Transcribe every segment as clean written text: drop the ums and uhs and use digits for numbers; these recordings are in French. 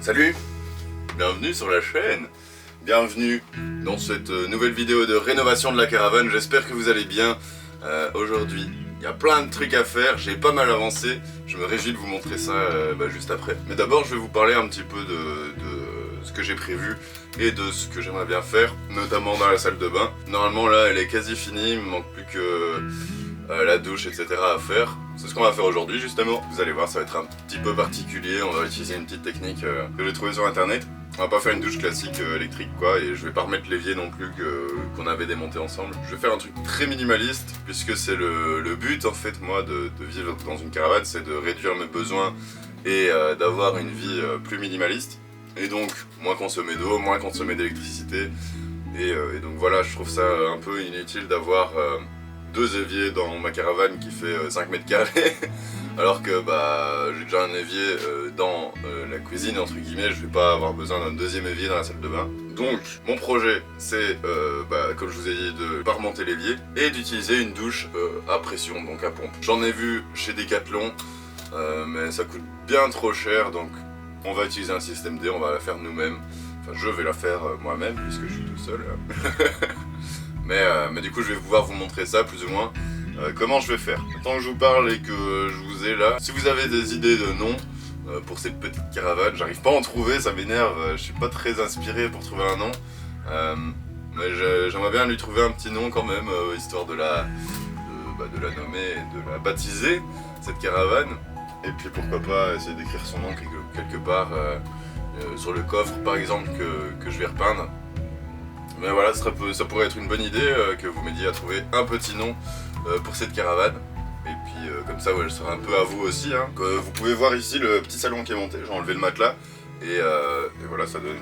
Salut, bienvenue sur la chaîne, bienvenue dans cette nouvelle vidéo de rénovation de la caravane, j'espère que vous allez bien. Aujourd'hui, il y a plein de trucs à faire, j'ai pas mal avancé, je me réjouis de vous montrer ça juste après. Mais d'abord, je vais vous parler un petit peu de ce que j'ai prévu et de ce que j'aimerais bien faire, notamment dans la salle de bain. Normalement là, elle est quasi finie, il me manque plus que la douche, etc. à faire. C'est ce qu'on va faire aujourd'hui justement. Vous allez voir, ça va être un petit peu particulier, on va utiliser une petite technique que j'ai trouvée sur internet. On va pas faire une douche classique électrique quoi, et je vais pas remettre l'évier non plus qu'on avait démonté ensemble. Je vais faire un truc très minimaliste, puisque c'est le but en fait moi de vivre dans une caravane, c'est de réduire mes besoins et d'avoir une vie plus minimaliste. Et donc, moins consommer d'eau, moins consommer d'électricité. Et donc voilà, je trouve ça un peu inutile d'avoir deux éviers dans ma caravane qui fait 5 mètres carrés. Alors que j'ai déjà un évier dans la cuisine, entre guillemets, je vais pas avoir besoin d'un deuxième évier dans la salle de bain. Donc, mon projet, c'est, comme je vous ai dit, de pas remonter l'évier et d'utiliser une douche à pression, donc à pompe. J'en ai vu chez Decathlon, mais ça coûte bien trop cher, donc on va utiliser un système D, on va la faire nous-mêmes. Enfin, je vais la faire moi-même, puisque je suis tout seul. Mais du coup, je vais pouvoir vous montrer ça, plus ou moins. Comment je vais faire. Tant que je vous parle et que je vous ai là, si vous avez des idées de noms pour cette petite caravane, j'arrive pas à en trouver, ça m'énerve, je suis pas très inspiré pour trouver un nom. Mais j'aimerais bien lui trouver un petit nom quand même, histoire de la nommer et de la baptiser, cette caravane. Et puis pourquoi pas essayer d'écrire son nom quelque part sur le coffre par exemple que je vais repeindre. Mais voilà, ça pourrait être une bonne idée que vous m'aidiez à trouver un petit nom pour cette caravane. Et puis comme ça, ouais, je serai un peu à vous aussi. Hein. Vous pouvez voir ici le petit salon qui est monté, j'ai enlevé le matelas. Et voilà, ça donne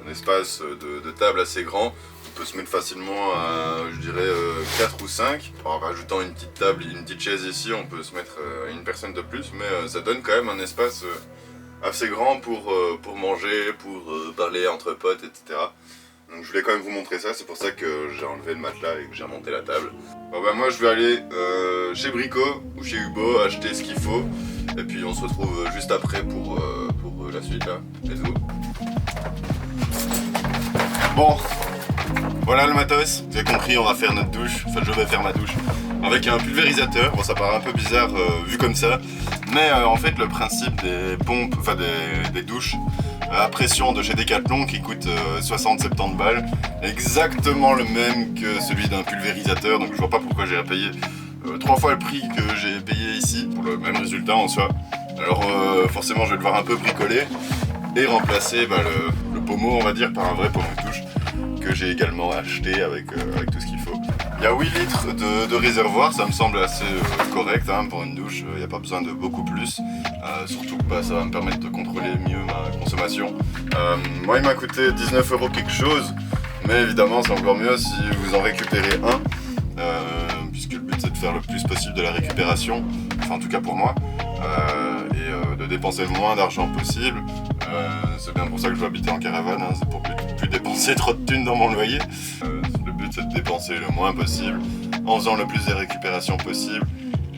un espace de table assez grand. On peut se mettre facilement à, je dirais, 4 ou 5. En rajoutant une petite table, une petite chaise ici, on peut se mettre une personne de plus. Mais ça donne quand même un espace assez grand pour manger, pour parler entre potes, etc. Donc je voulais quand même vous montrer ça, c'est pour ça que j'ai enlevé le matelas et que j'ai remonté la table. Bon moi je vais aller chez Brico ou chez Hubo acheter ce qu'il faut. Et puis on se retrouve juste après pour la suite là. Let's go. Bon, voilà le matos. Vous avez compris, on va faire notre douche. Enfin je vais faire ma douche avec un pulvérisateur. Bon ça paraît un peu bizarre vu comme ça. Mais en fait le principe des pompes, enfin des douches à pression de chez Decathlon qui coûte 60-70 balles, exactement le même que celui d'un pulvérisateur, donc je vois pas pourquoi j'ai payé 3 fois le prix que j'ai payé ici pour le même résultat en soi. Alors forcément je vais devoir un peu bricoler et remplacer le pommeau on va dire par un vrai pommeau de douche que j'ai également acheté avec tout ce qu'il faut. Il y a 8 litres de réservoir, ça me semble assez correct hein, pour une douche, il n'y a pas besoin de beaucoup plus. Surtout que ça va me permettre de contrôler mieux ma consommation. Moi il m'a coûté 19 € quelque chose, mais évidemment c'est encore mieux si vous en récupérez un, puisque le but c'est de faire le plus possible de la récupération, enfin en tout cas pour moi, et de dépenser le moins d'argent possible. C'est bien pour ça que je veux habiter en caravane, hein, c'est pour plus dépenser trop de thunes dans mon loyer. Le but c'est de dépenser le moins possible, en faisant le plus de récupération possible.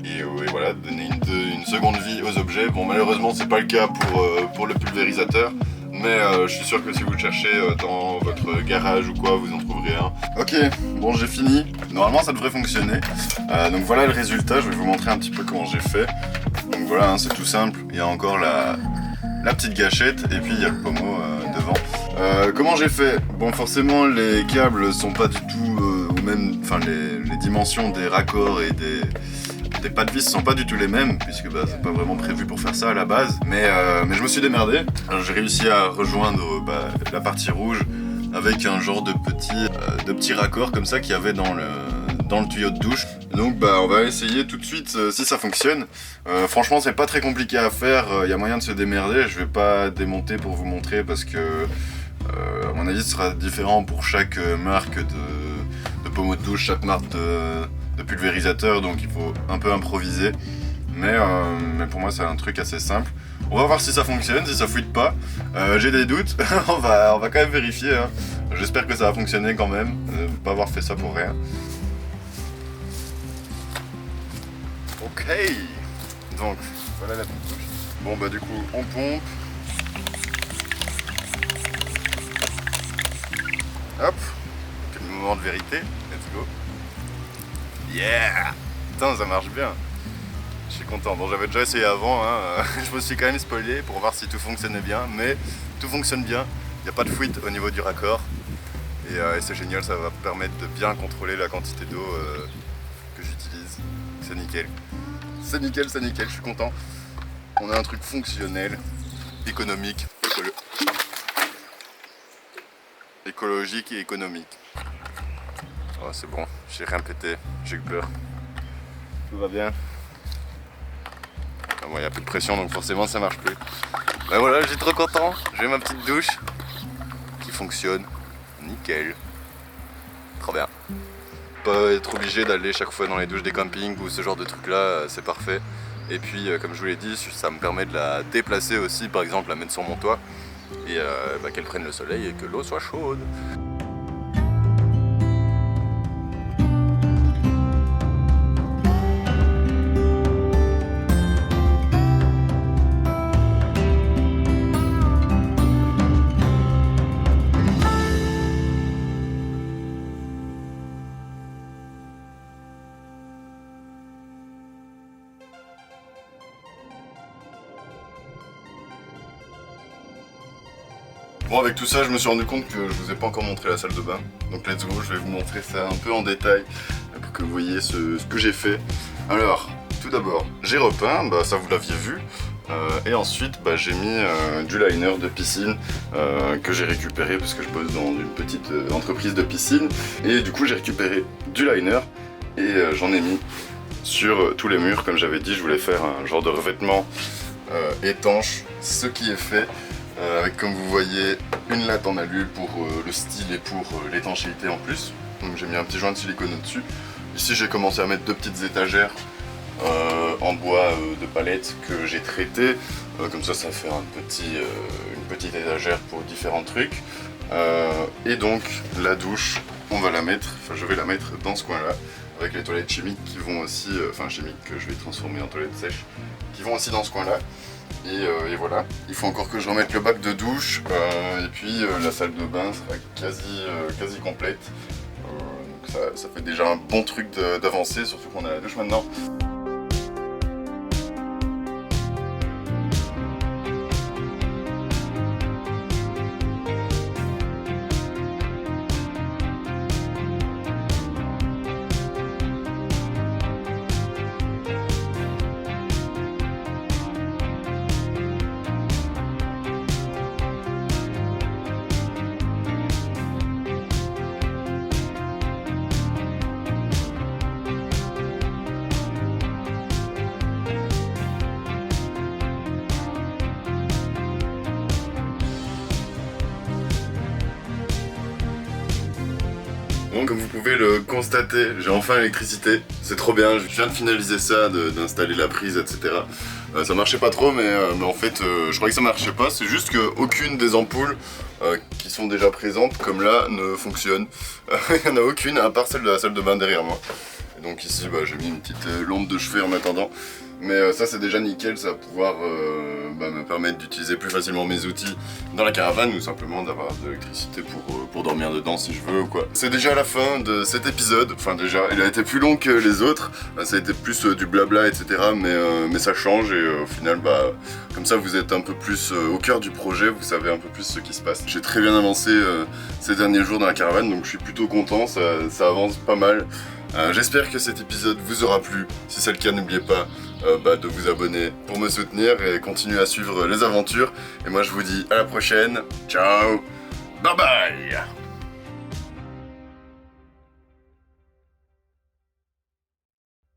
Et voilà, donner une seconde vie aux objets. Bon malheureusement c'est pas le cas pour le pulvérisateur, mais je suis sûr que si vous le cherchez dans votre garage ou quoi, vous en trouverez un. Ok, bon j'ai fini, normalement ça devrait fonctionner. Donc voilà le résultat, je vais vous montrer un petit peu comment j'ai fait. Donc voilà, hein, c'est tout simple, il y a encore la petite gâchette et puis il y a le pommeau devant. Comment j'ai fait? Bon forcément les câbles sont pas du tout au même, enfin les dimensions des raccords et des pas de vis sont pas du tout les mêmes puisque c'est pas vraiment prévu pour faire ça à la base, mais je me suis démerdé. J'ai réussi à rejoindre la partie rouge avec un genre de petits raccords comme ça qu'il y avait dans le tuyau de douche. Donc on va essayer tout de suite si ça fonctionne. Franchement c'est pas très compliqué à faire, il y a moyen de se démerder. Je vais pas démonter pour vous montrer parce que à mon avis ce sera différent pour chaque marque de pommeau de douche, chaque marque de pulvérisateur, donc il faut un peu improviser. Mais pour moi c'est un truc assez simple. On va voir si ça fonctionne, si ça fuite pas. J'ai des doutes, on va quand même vérifier. Hein. J'espère que ça va fonctionner quand même, pas avoir fait ça pour rien. Ok, donc voilà la petite douche. Bon du coup on pompe. Hop, c'est le moment de vérité, let's go. Yeah! Putain, ça marche bien. Je suis content. Bon, j'avais déjà essayé avant, hein. Je me suis quand même spoilé pour voir si tout fonctionnait bien, mais tout fonctionne bien. Il n'y a pas de fuite au niveau du raccord. Et c'est génial, ça va me permettre de bien contrôler la quantité d'eau que j'utilise. C'est nickel. C'est nickel, je suis content. On a un truc fonctionnel, économique, écologique et économique. Oh, c'est bon, j'ai rien pété, j'ai eu peur. Tout va bien. Ah bon, il n'y a plus de pression donc forcément ça marche plus. Ben voilà, je suis trop content. J'ai ma petite douche qui fonctionne. Nickel. Trop bien. Pas être obligé d'aller chaque fois dans les douches des campings ou ce genre de trucs là, c'est parfait. Et puis comme je vous l'ai dit, ça me permet de la déplacer aussi, par exemple la mettre sur mon toit et qu'elle prenne le soleil et que l'eau soit chaude. Bon, avec tout ça, je me suis rendu compte que je vous ai pas encore montré la salle de bain. Donc let's go, je vais vous montrer ça un peu en détail pour que vous voyez ce que j'ai fait. Alors, tout d'abord, j'ai repeint, ça vous l'aviez vu. Et ensuite, j'ai mis du liner de piscine que j'ai récupéré parce que je bosse dans une petite entreprise de piscine. Et du coup, j'ai récupéré du liner et j'en ai mis sur tous les murs. Comme j'avais dit, je voulais faire un genre de revêtement étanche, ce qui est fait. Avec, comme vous voyez, une latte en alu pour le style et pour l'étanchéité en plus. Donc j'ai mis un petit joint de silicone au-dessus. Ici j'ai commencé à mettre deux petites étagères en bois de palette que j'ai traité. Comme ça fait une petite étagère pour différents trucs. Et donc la douche, je vais la mettre dans ce coin-là. Avec les toilettes chimiques qui vont aussi, chimiques que je vais transformer en toilettes sèches, qui vont aussi dans ce coin-là. Et voilà, il faut encore que je remette le bac de douche et puis la salle de bain sera quasi complète. Donc ça fait déjà un bon truc d'avancer, surtout qu'on a la douche maintenant. Bon, comme vous pouvez le constater, j'ai enfin l'électricité, c'est trop bien, je viens de finaliser ça, d'installer la prise, etc. Ça marchait pas trop, mais en fait, je croyais que ça marchait pas, c'est juste qu'aucune des ampoules qui sont déjà présentes, comme là, ne fonctionne. Il n'y en a aucune, à part celle de la salle de bain derrière moi. Et donc ici, j'ai mis une petite lampe de chevet en attendant. Mais ça c'est déjà nickel, ça va pouvoir me permettre d'utiliser plus facilement mes outils dans la caravane ou simplement d'avoir de l'électricité pour dormir dedans si je veux ou quoi. C'est déjà la fin de cet épisode, enfin déjà il a été plus long que les autres, ça a été plus du blabla etc. Mais ça change et au final comme ça vous êtes un peu plus au cœur du projet, vous savez un peu plus ce qui se passe. J'ai très bien avancé ces derniers jours dans la caravane donc je suis plutôt content, ça avance pas mal. J'espère que cet épisode vous aura plu. Si c'est le cas, n'oubliez pas de vous abonner pour me soutenir et continuer à suivre les aventures. Et moi je vous dis à la prochaine. Ciao. Bye bye.